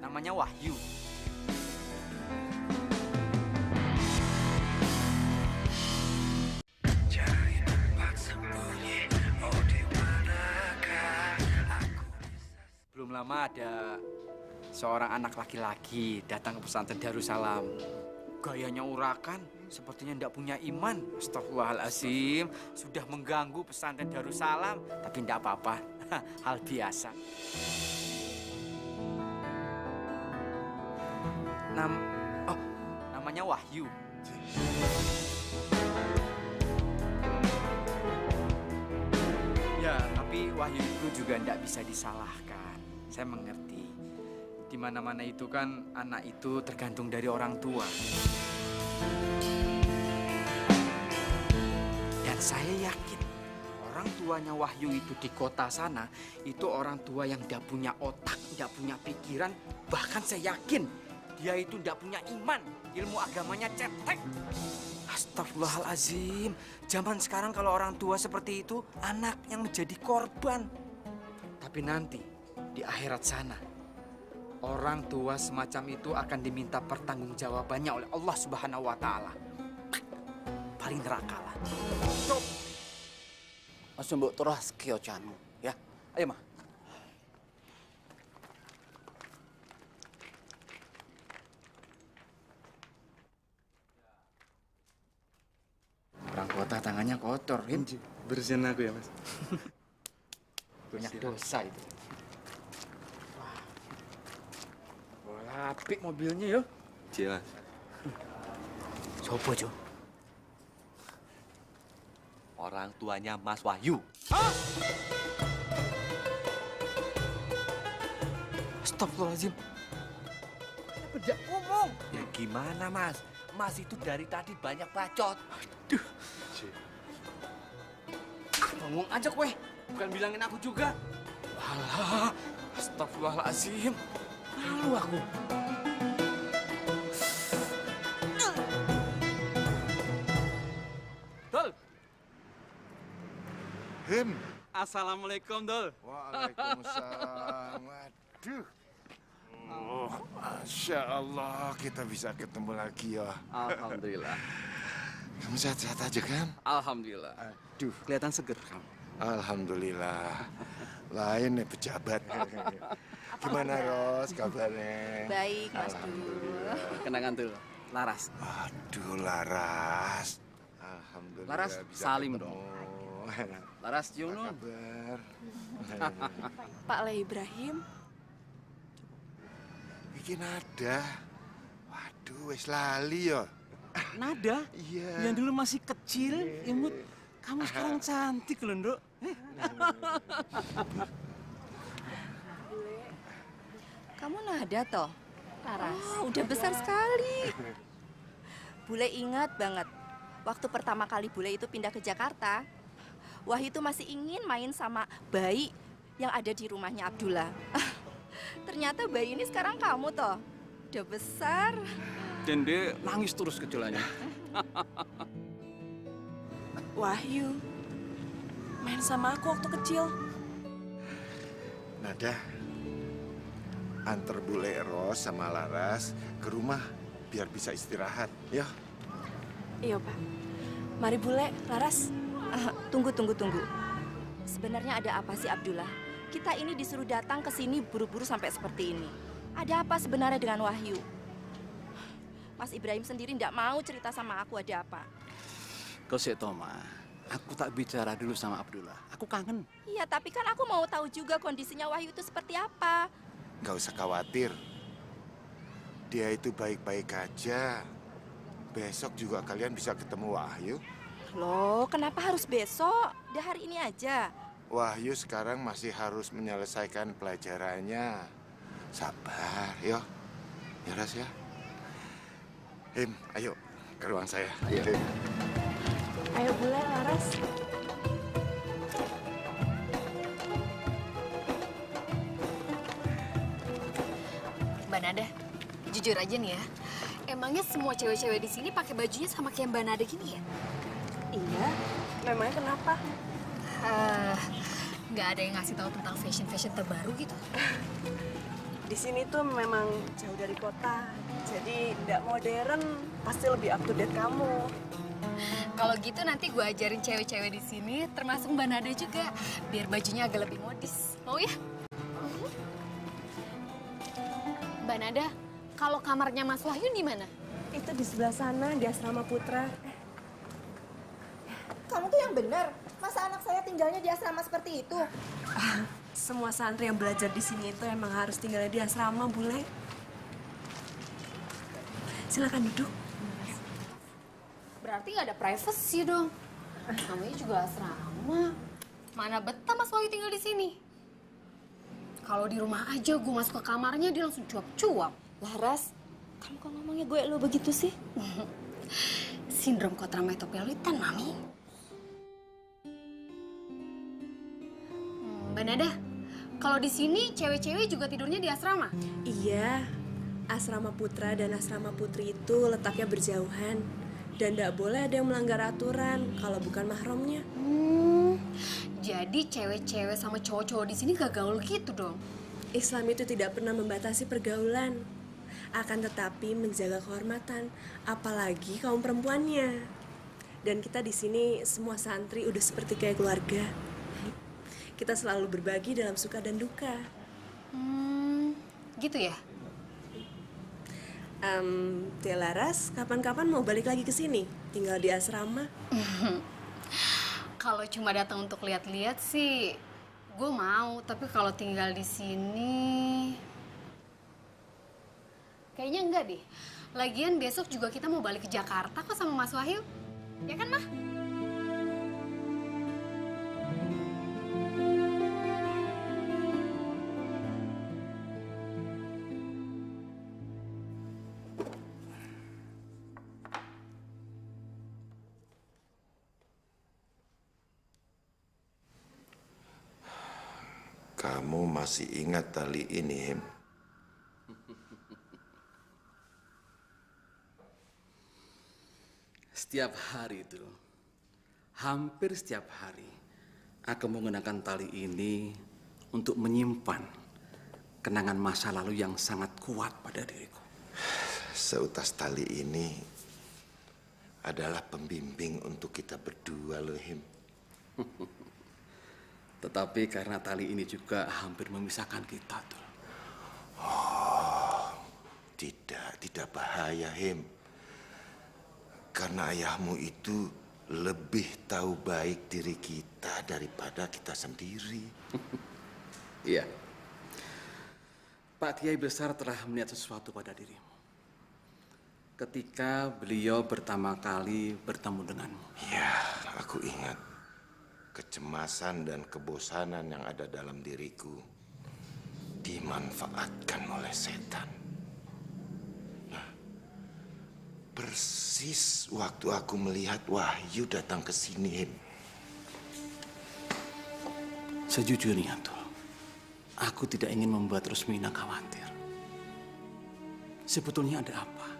Namanya Wahyu. lama ada seorang anak laki-laki datang ke pesantren Darussalam. Gayanya urakan, sepertinya tidak punya iman. Astagfirullahaladzim, sudah mengganggu pesantren Darussalam. Tapi tidak apa-apa, hal biasa. Namanya Wahyu. Ya, tapi Wahyu itu juga tidak bisa disalahkan. Saya mengerti. Di mana-mana itu kan anak itu tergantung dari orang tua. Dan saya yakin orang tuanya Wahyu itu di kota sana itu orang tua yang tidak punya otak, tidak punya pikiran. Bahkan saya yakin dia itu tidak punya iman, ilmu agamanya cetek. Astagfirullahaladzim. Zaman sekarang kalau orang tua seperti itu, anak yang menjadi korban. Tapi nanti di akhirat sana, orang tua semacam itu akan diminta pertanggungjawabannya oleh Allah Subhanahu wa Ta'ala. Paling neraka lah. Stop. Mas mbok terus kiocanmu, ya. Ayo, Mah. Orang kota tangannya kotor, Him. Bersihin aku ya, Mas. Banyak dosa itu. Wah, apik mobilnya, yo. Iya, Mas. Sopo, Jo? Orang tuanya Mas Wahyu. Hah? Astagfirullahaladzim. Kenapa dia ngomong? Ya gimana, Mas? Mas itu dari tadi banyak bacot. Aduh. Ngomong aja kowe, bukan bilangin aku juga. Walah, astagfirullahaladzim. Malu aku. Dol. Him. Assalamualaikum, Dol. Waalaikumsalam. Waduh. Oh, Masya Allah, kita bisa ketemu lagi ya. Alhamdulillah. Kamu sehat-sehat aja kan? Alhamdulillah. Aduh. Kelihatan seger kamu. Alhamdulillah. Lain nih pejabat. Gimana, Ros, kabarnya? Baik, Mas Dul. Kenangan tuh, Laras. Aduh, Laras. Alhamdulillah. Laras, bisa salim ketemu. dong. Laras, cium Apa dong. kabar? Pak Le Ibrahim. Bikin ada. Waduh, wes lali ya. Nada? Iya. Yang dulu masih kecil, imut. Kamu sekarang cantik loh, Nduk. Kamu Nada toh? Laras. Udah besar sekali. Bule ingat banget. Waktu pertama kali Bule itu pindah ke Jakarta, Wahyu itu masih ingin main sama bayi yang ada di rumahnya Abdullah. Ternyata bayi ini sekarang kamu toh. Udah besar. Dan dia nangis terus kecilannya. Wahyu. Main sama aku waktu kecil. Nada, antar Bule Ros sama Laras ke rumah biar bisa istirahat, ya. Iya, Pak. Mari Bule, Laras. Tunggu. Sebenarnya ada apa sih Abdullah? Kita ini disuruh datang ke sini buru-buru sampai seperti ini. Ada apa sebenarnya dengan Wahyu? Mas Ibrahim sendiri tidak mau cerita sama aku ada apa. Kau sih, Toma. Aku tak bicara dulu sama Abdullah. Aku kangen. Iya, tapi kan aku mau tahu juga kondisinya Wahyu itu seperti apa. Gak usah khawatir. Dia itu baik-baik aja. Besok juga kalian bisa ketemu Wahyu. Loh, kenapa harus besok? Udah hari ini aja. Wahyu sekarang masih harus menyelesaikan pelajarannya. Sabar, yo. Ya, Ras, ya. Him, ayo ke ruang saya. Ayo. Ayo Bule, Laras. Mbak Nada, jujur aja nih ya. Emangnya semua cewek-cewek di sini pakai bajunya sama kayak Mbak Nada gini ya? Iya. Memangnya kenapa? Nggak ada yang ngasih tahu tentang fashion terbaru gitu. Di sini tuh memang jauh dari kota. Jadi tidak modern, pasti lebih up to date kamu. Kalau gitu nanti gue ajarin cewek-cewek di sini, termasuk Mbak Nada juga, biar bajunya agak lebih modis. Mau ya? Mbak Nada, kalau kamarnya Mas Wahyu di mana? Itu di sebelah sana, di asrama putra. Kamu tuh yang bener. Masa anak saya tinggalnya di asrama seperti itu? Semua santri yang belajar di sini itu emang harus tinggalnya di asrama, Bule. Silakan duduk. Berarti nggak ada privacy dong. Namanya juga asrama. Mana betah Mas Wahyu tinggal di sini? Kalau di rumah aja gue masuk ke kamarnya dia langsung cuap-cuap. Laras, kamu kok ngomongnya gue lo begitu sih? Sindrom kontra metropolitan, Mami. Mbak Nada, kalau di sini cewek-cewek juga tidurnya di asrama? Iya, asrama putra dan asrama putri itu letaknya berjauhan. Dan tidak boleh ada yang melanggar aturan kalau bukan mahramnya. Jadi cewek-cewek sama cowok-cowok di sini gak gaul gitu dong? Islam itu tidak pernah membatasi pergaulan. Akan tetapi menjaga kehormatan, apalagi kaum perempuannya. Dan kita di sini semua santri udah seperti kayak keluarga. Kita selalu berbagi dalam suka dan duka. Gitu ya? Tia Laras, kapan-kapan mau balik lagi ke sini? Tinggal di asrama? Kalau cuma datang untuk lihat-lihat sih, gue mau. Tapi kalau tinggal di sini, kayaknya enggak deh. Lagian besok juga kita mau balik ke Jakarta kok sama Mas Wahyu. Ya kan, Mah? Kamu masih ingat tali ini, Him? Setiap hari itu, hampir setiap hari, aku menggunakan tali ini untuk menyimpan kenangan masa lalu yang sangat kuat pada diriku. Seutas tali ini adalah pembimbing untuk kita berdua, loh, Him. Tetapi karena tali ini juga hampir memisahkan kita, tuh. Oh, tidak bahaya, Him. Karena ayahmu itu lebih tahu baik diri kita daripada kita sendiri. Iya. Pak Kiai Besar telah melihat sesuatu pada dirimu. Ketika beliau pertama kali bertemu denganmu. Ya, aku ingat. Kecemasan dan kebosanan yang ada dalam diriku dimanfaatkan oleh setan. Nah, persis waktu aku melihat Wahyu datang ke sini, Him. Sejujurnya, tuh, aku tidak ingin membuat Rusmina khawatir. Sebetulnya ada apa?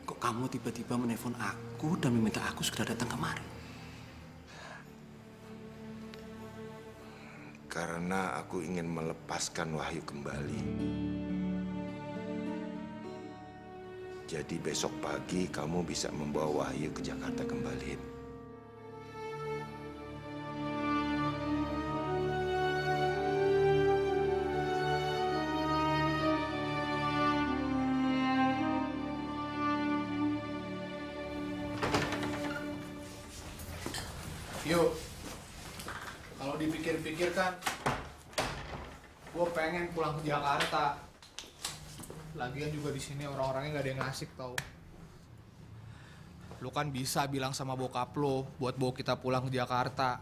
Kok kamu tiba-tiba menelpon aku dan meminta aku segera datang kemari? Karena aku ingin melepaskan Wahyu kembali. Jadi besok pagi kamu bisa membawa Wahyu ke Jakarta kembali. Yuk, kalau dipikir-pikir kan, gue pengen pulang ke Jakarta. Lagian juga di sini orang-orangnya nggak ada yang ngasik tau. Lu kan bisa bilang sama bokap lo buat bawa kita pulang ke Jakarta.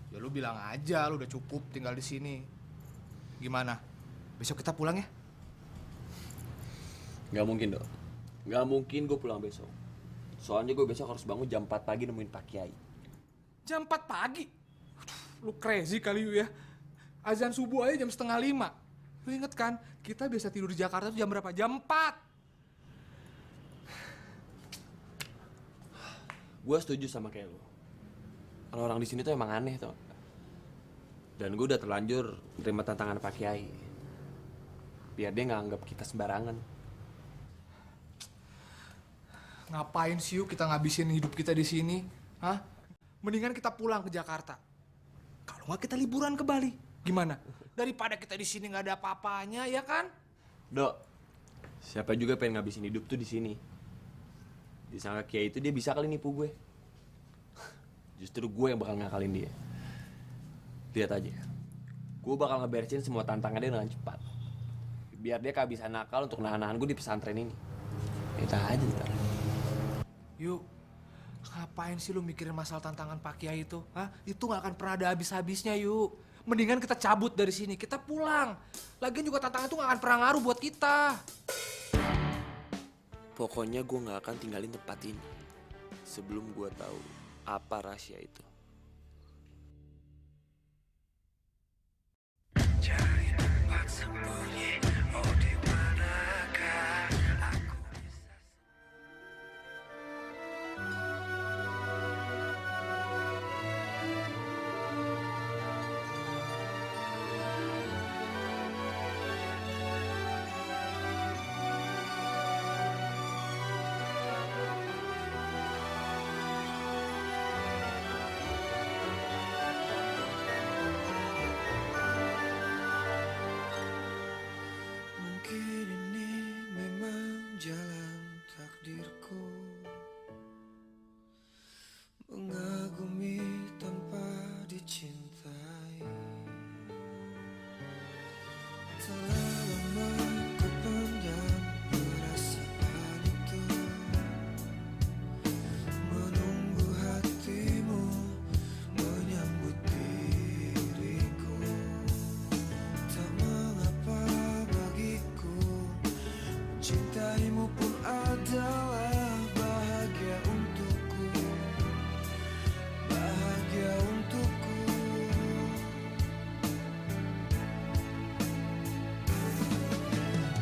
Ya lu bilang aja, lu udah cukup tinggal di sini. Gimana? Besok kita pulang ya? Nggak mungkin, Dok. Nggak mungkin gue pulang besok. Soalnya gue besok harus bangun jam 4 pagi nemuin Pak Kiai. Jam 4 pagi? Lu crazy kali ya. Azan subuh aja jam 4:30. Lu inget kan, kita biasa tidur di Jakarta tuh jam berapa? Jam 4. Gue setuju sama kayak lu. Orang-orang di sini tuh emang aneh tau. Dan gue udah terlanjur terima tantangan Pak Kiai. Biar dia nggak anggap kita sembarangan. Ngapain sih yuk kita ngabisin hidup kita di sini? Hah? Mendingan kita pulang ke Jakarta. Kalau nggak kita liburan ke Bali. Gimana? Daripada kita di sini nggak ada apa-apanya, ya kan? Dok, siapa juga pengen ngabisin hidup tuh di sini. Disangka Kiai itu dia bisa kali nipu gue. Justru gue yang bakal ngakalin dia. Lihat aja, gue bakal ngeberesin semua tantangannya dengan cepat. Biar dia kehabisan nakal untuk nahan-nahan gue di pesantren ini. Kita aja ntar. Yuk, ngapain sih lu mikirin masalah tantangan Pak Kiai itu? Hah? Itu gak akan pernah ada habis-habisnya, yuk. Mendingan kita cabut dari sini, kita pulang. Lagian juga tantangan itu gak akan pernah ngaruh buat kita. Pokoknya gue gak akan tinggalin tempat ini sebelum gue tahu apa rahasia itu. Cari tempat sembunyi, oh di manakah aku bisa. Mungkin ini memang jalan takdirku, mengagumi tanpa dicintai. Telah lama ku pendam perasaan itu, menunggu hatimu menyambut diriku. Tak mengapa bagiku, mencintaimu pun adalah bahagia untukku, bahagia untukku.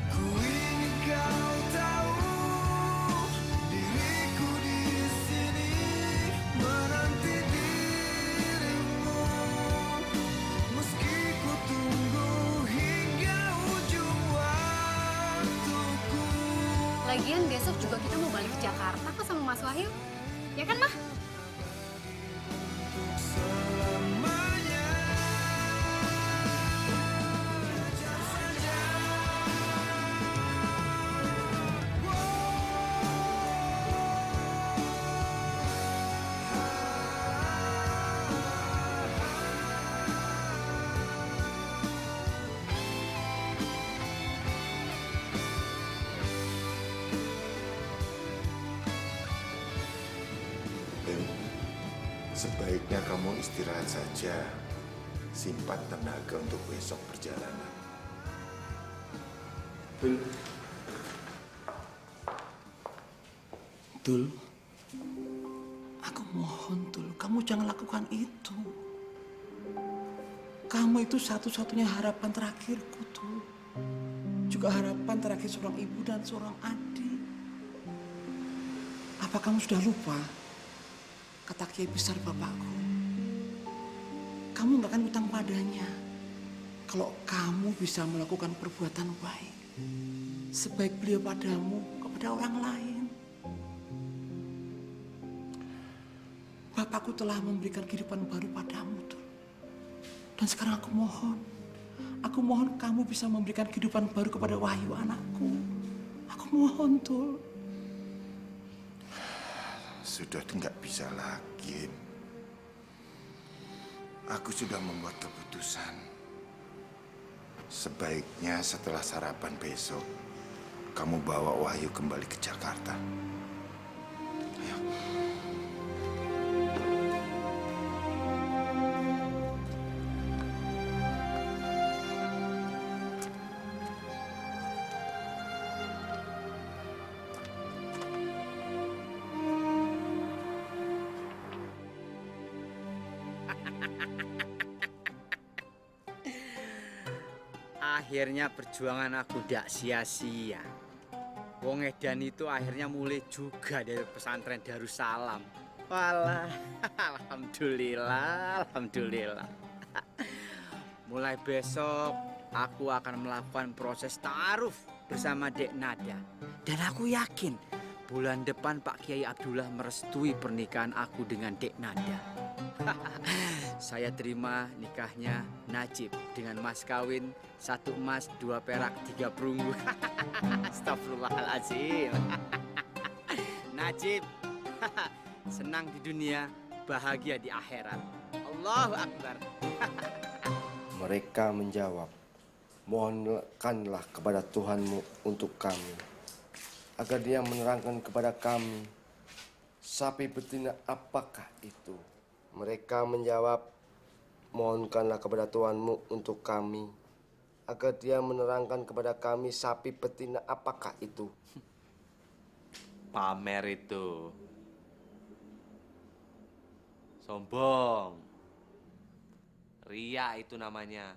Ku ingin kau tahu, diriku di sini menanti dirimu, meski ku tunggu hingga ujung waktuku. Lagian besok juga kita mau balik ke Jakarta kok sama Mas Wahyu. Ya kan, Mah? Bim, sebaiknya kamu istirahat saja. Simpan tenaga untuk besok perjalanan. Tul, aku mohon Tul, kamu jangan lakukan itu. Kamu itu satu-satunya harapan terakhirku Tul. Juga harapan terakhir seorang ibu dan seorang adik. Apa kamu sudah lupa kata Kiai besar bapakku? Kamu gak akan utang padanya kalau kamu bisa melakukan perbuatan baik sebaik beliau padamu kepada orang lain. Bapakku telah memberikan kehidupan baru padamu, Tul. Dan sekarang aku mohon kamu bisa memberikan kehidupan baru kepada Wahyu anakku. Aku mohon, Tul. Sudah nggak bisa lagi. Aku sudah membuat keputusan. Sebaiknya setelah sarapan besok, kamu bawa Wahyu kembali ke Jakarta. Ayo. Akhirnya perjuangan aku tidak sia-sia. Wong Edan itu akhirnya mulai juga dari pesantren Darussalam. Walah, alhamdulillah, alhamdulillah. Mulai besok aku akan melakukan proses ta'aruf bersama Dek Nada. Dan aku yakin bulan depan Pak Kiai Abdullah merestui pernikahan aku dengan Dek Nada. Saya terima nikahnya Najib dengan mas kawin 1 emas 2 perak 3 perunggu. Astagfirullahaladzim. Najib, senang di dunia, bahagia di akhirat. Allahu Akbar. Mereka menjawab, mohonkanlah kepada Tuhanmu untuk kami, agar Dia menerangkan kepada kami, sapi betina apakah itu? Mereka menjawab, mohonkanlah kepada Tuhanmu untuk kami, agar Dia menerangkan kepada kami sapi betina apakah itu. Pamer itu. Sombong. Ria itu namanya.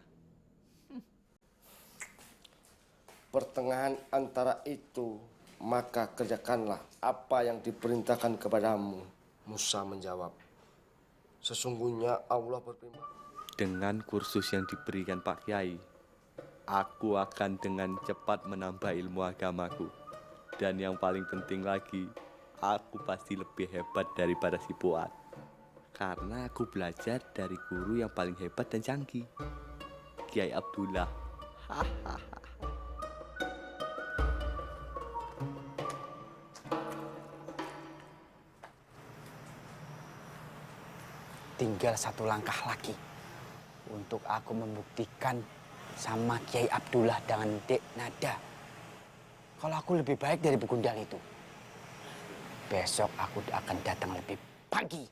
Pertengahan antara itu, maka kerjakanlah apa yang diperintahkan kepadamu. Musa menjawab, sesungguhnya Allah berfirman, Dengan kursus yang diberikan Pak Kiai, aku akan dengan cepat menambah ilmu agamaku. Dan yang paling penting lagi, aku pasti lebih hebat daripada si Fuad. Karena aku belajar dari guru yang paling hebat dan canggih, Kiai Abdullah. Tinggal 1 langkah lagi untuk aku membuktikan sama Kiai Abdullah dengan Dek Nada kalau aku lebih baik dari begundal itu. Besok aku akan datang lebih pagi.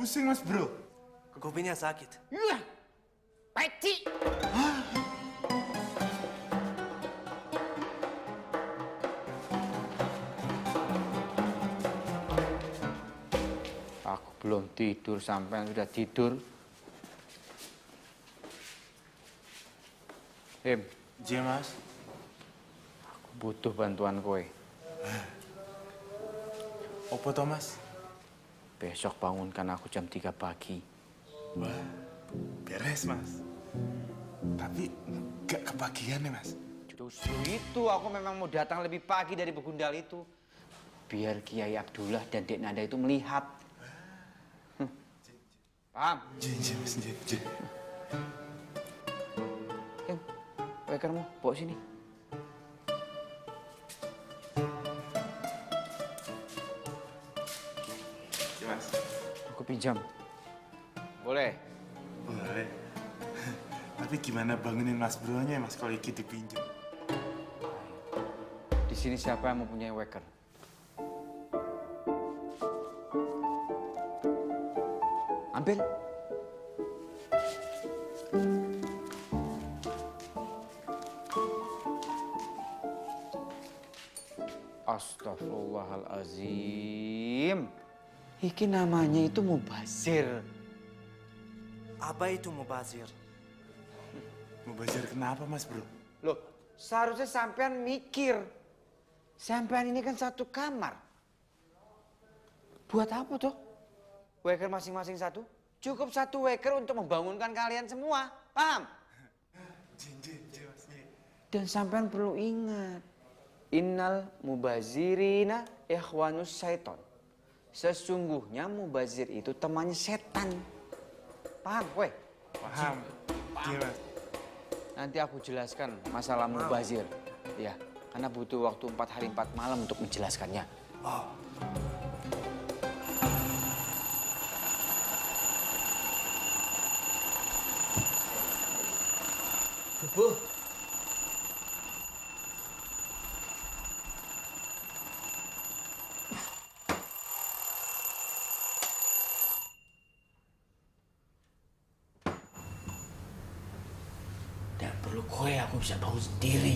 Pusing mas bro. Kupingnya sakit. Iya, peci. Aku belum tidur, sampean sudah tidur. Him. Iya mas. Aku butuh bantuan kowe. Apa toh mas? Besok bangunkan aku jam 3 pagi. Wah, beres mas. Tapi gak kebagian nih mas. Justru itu aku memang mau datang lebih pagi dari begundal itu. Biar Kiai Abdullah dan Dek Nada itu melihat. Paham? Iya mas, iya. Wekermu, bawa sini. Mas. Aku pinjam. Boleh? Boleh. Tapi gimana bangunin mas bro-nya mas kalau iki dipinjam? Di sini siapa yang mempunyai weker? Ambil. Astagfirullahalazim. Iki namanya itu mubazir. Apa itu mubazir? Mubazir kenapa mas bro? Loh, seharusnya sampean mikir. Sampean ini kan satu kamar. Buat apa toh? Weker masing-masing satu? Cukup 1 weker untuk membangunkan kalian semua. Paham? Dan sampean perlu ingat. Innal mubazirina ikhwanus syaiton. Sesungguhnya mubazir itu temannya setan. Paham, kowe? Paham. Iya, Mas. Nanti aku jelaskan masalah mubazir. Ya, karena butuh waktu 4 hari 4 malam untuk menjelaskannya. Subuh. Tidak perlu kowe, aku bisa bangun sendiri.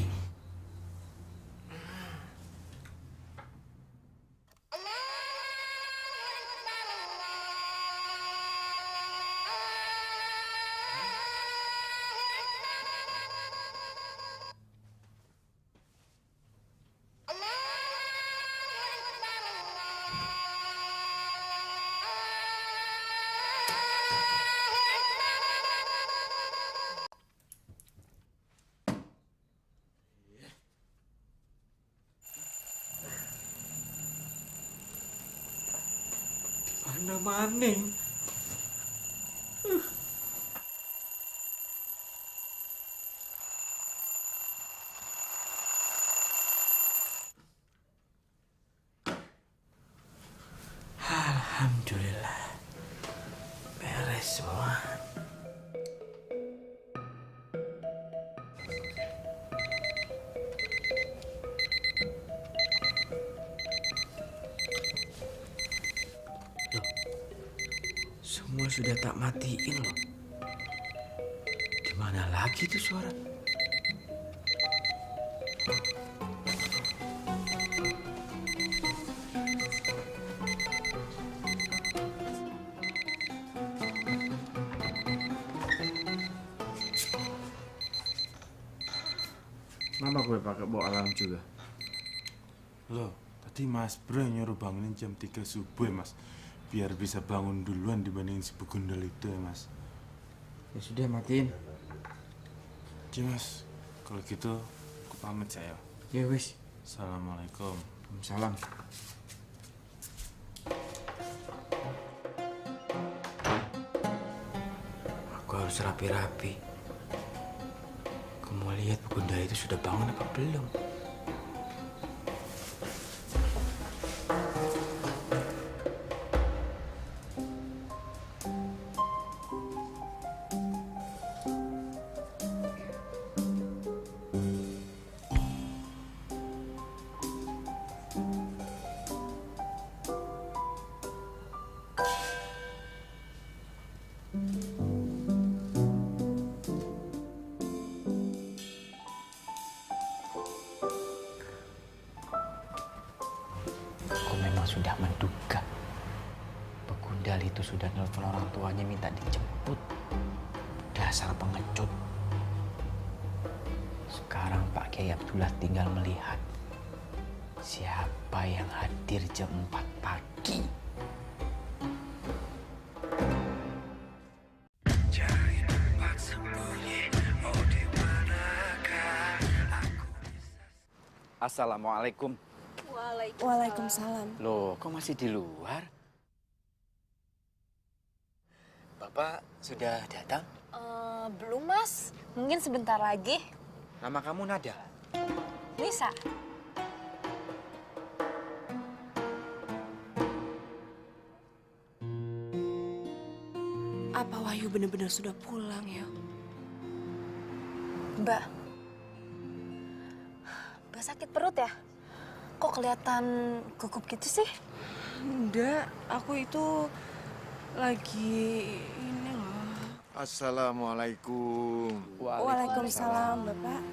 Mana maning? Alhamdulillah. Beres semua. Semua sudah tak matiin loh. Di mana lagi tuh suara? Kenapa gue pakai bawa alarm juga? Loh, tadi Mas Bro yang nyuruh bangunin jam 3 subuh ya, Mas. Biar bisa bangun duluan dibandingin si begundal itu ya, Mas. Ya sudah, matiin. Oke, Mas. Kalau gitu, aku pamit saya. Ya wis. Assalamualaikum. Salam. Aku harus rapi-rapi. Aku mau lihat Bunda itu sudah bangun apa belum. Aku memang sudah menduga Begundal itu sudah nelfon orang tuanya minta dijemput. Dasar pengecut. Sekarang Pak Kiai Abdullah tinggal melihat siapa yang hadir jam 4 pagi. Assalamualaikum. Waalaikumsalam. Loh, kok masih di luar? Bapak sudah datang? Belum, Mas. Mungkin sebentar lagi. Nama kamu Nada? Nisa. Apa Wahyu benar-benar sudah pulang ya? Mbak. Mbak sakit perut ya? Kok kelihatan gugup gitu sih? Enggak, aku itu lagi ini loh. Assalamualaikum. Waalaikumsalam, Bapak.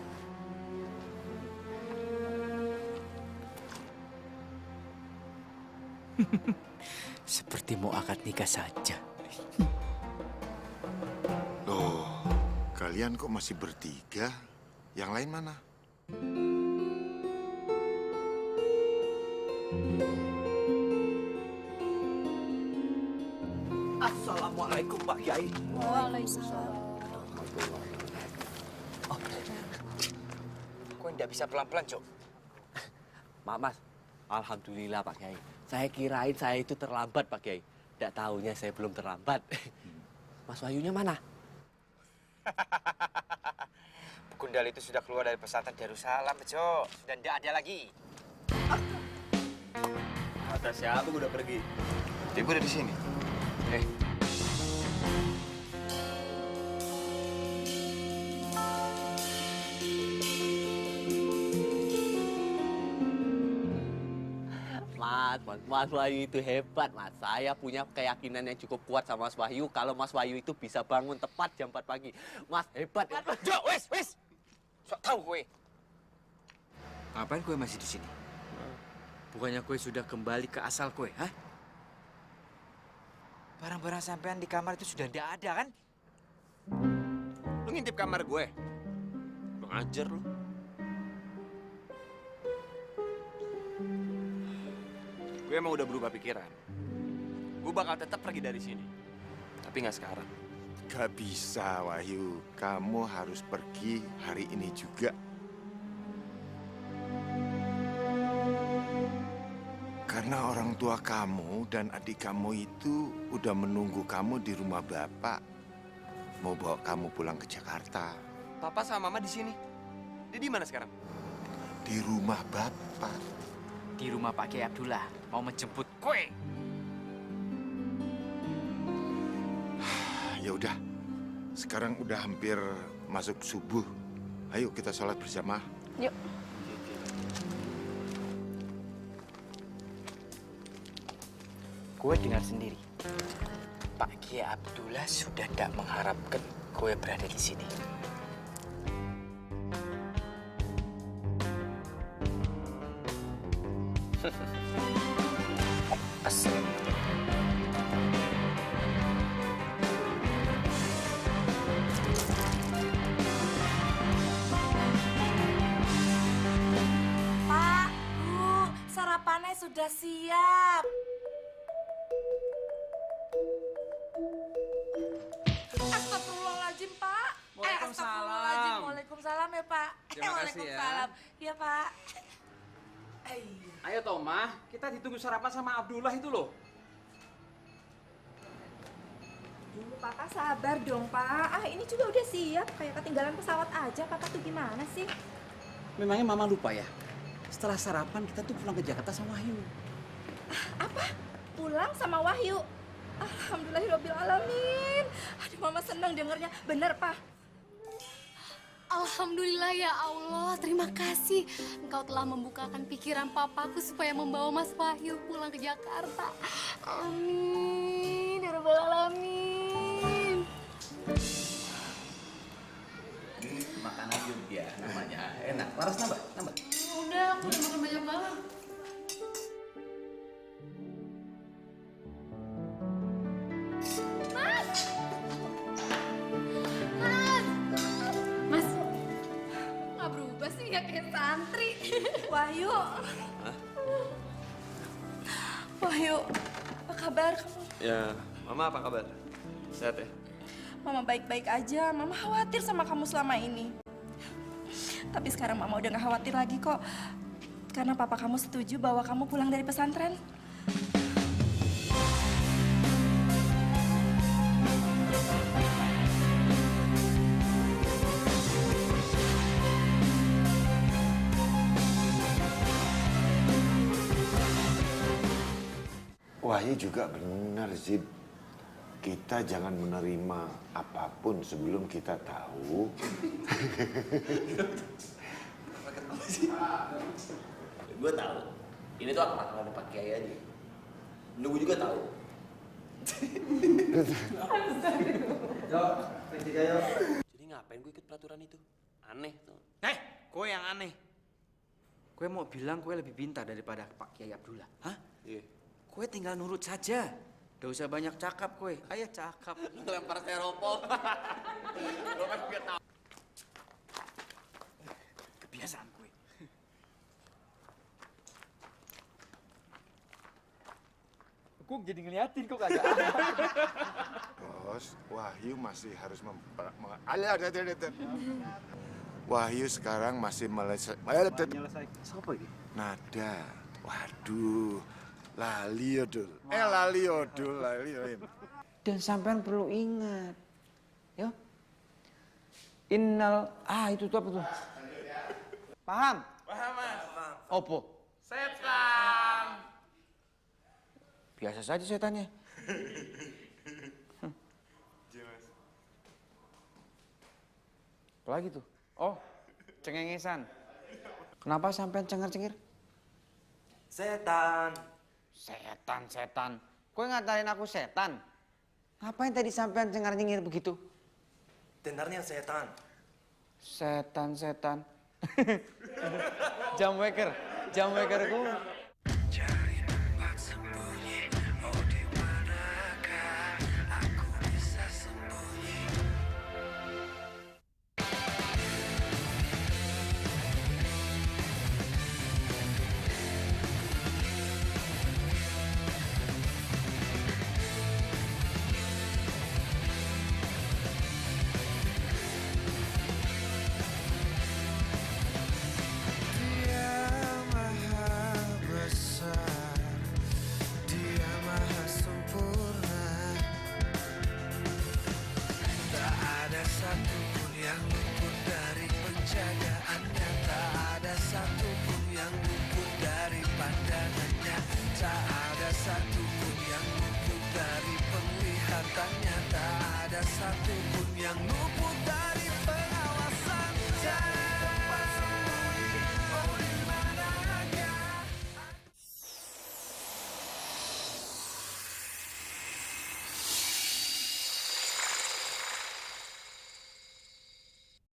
Seperti mau akad nikah saja. Loh, kalian kok masih bertiga? Yang lain mana? Assalamualaikum Pak Kiai. Waalaikumsalam. Kok tidak bisa pelan-pelan, Cok? Maaf Mas, alhamdulillah Pak Kiai. Saya kirain saya itu terlambat Pak Kiai. Tidak tahunya saya belum terlambat. Mas Wahyunya mana? Begundal itu sudah keluar dari pesantren Darussalam, Cok. Dan tidak ada lagi. Kata siapa gue udah pergi? Dia gue ada di sini. Mas Wahyu itu hebat, Mas. Saya punya keyakinan yang cukup kuat sama Mas Wahyu kalau Mas Wahyu itu bisa bangun tepat jam 4 pagi. Mas, hebat. Jo, wes. Sok tahu kowe. Ngapain kowe masih di sini? Bukannya kowe sudah kembali ke asal kowe, hah? Barang-barang sampean di kamar itu sudah tidak ada, kan? Lu ngintip kamar gue? Lu ngajar lu. Gue emang udah berubah pikiran. Gue bakal tetap pergi dari sini. Tapi nggak sekarang. Gak bisa, Wahyu. Kamu harus pergi hari ini juga. Karena orang tua kamu dan adik kamu itu udah menunggu kamu di rumah bapak. Mau bawa kamu pulang ke Jakarta. Papa sama mama di sini. Dia di mana sekarang? Di rumah bapak. Di rumah Pak Kiai Abdullah. Mau menjemput kowe. Ya udah. Sekarang udah hampir masuk subuh. Ayo kita sholat berjamaah. Yuk. Gue dengar sendiri. Pak Kiai Abdullah sudah tidak mengharapkan gue berada di sini. Pak, Bu, sarapannya sudah siap. Astagfirullahaladzim, Pak. Astagfirullahaladzim. Waalaikumsalam ya, Pak. Terima kasih ya. Waalaikumsalam. Iya, Pak. Ayo Tomah, kita ditunggu sarapan sama Abdullah itu loh. Papa sabar dong, Pak. Ini juga udah siap. Kayak ketinggalan pesawat aja. Papa tuh gimana sih? Memangnya Mama lupa ya? Setelah sarapan kita tuh pulang ke Jakarta sama Wahyu. Apa? Pulang sama Wahyu? Alhamdulillahirrahmanirrahim. Aduh, Mama senang dengernya. Bener, Pak. Alhamdulillah ya Allah, terima kasih. Engkau telah membukakan pikiran papaku supaya membawa Mas Wahyu pulang ke Jakarta. Amin, ya Rabbal Alamin. Ini makanan Jogja namanya. Enak. Laras nambah? Udah, aku udah makan banyak banget. Mas, nggak berubah sih ya kayak santri. Wahyu. Wahyu, apa kabar kamu? Ya, Mama apa kabar? Sehat ya? Mama baik-baik aja. Mama khawatir sama kamu selama ini. Tapi sekarang Mama udah gak khawatir lagi kok. Karena papa kamu setuju bahwa kamu pulang dari pesantren. Wahyu juga benar, Zid. Kita jangan menerima apapun sebelum kita tahu. Gue tahu. Ini tuh akal-akalan Pak Kiai aja. Gue juga tahu. Jadi ngapain gue ikut peraturan itu? Aneh tuh. Kowe yang aneh. Kowe mau bilang kowe lebih pintar daripada Pak Kiai Abdullah, hah? Iya. Kowe tinggal nurut saja. Gak usah banyak cakap kowe. Ayo cakap. Ngelempar styrofoam. Gue kan juga tahu. Kebiasaan kowe. Kok jadi ngeliatin kok kagak. Bos, Wahyu masih harus Wahyu sekarang masih menyelesaikan. Siapa ini? Nada. Waduh. Lali odul. Dan sampean perlu ingat. Ya. Itu tuh apa tuh? Paham? Paham, Mas. Opo? Setan. Biasa saja setannya. Apalagi tuh? Oh, cengengesan. Kenapa sampean cengar-cengir? Setan. Setan. Kok ngatain aku setan? Ngapain tadi sampean cengar-cengir begitu? Tenarnya setan. Setan. Jam wakerku. Cari tempat sembunyi, oh di manakah aku bisa sembunyi? Dia maha besar, Dia maha sempurna. Tak ada satupun yang luput dari penjagaannya, tak ada satupun yang luput dari pandangannya, tak ada satupun yang luput dari penglihatannya, tak ada satupun yang luput dari pengawasan.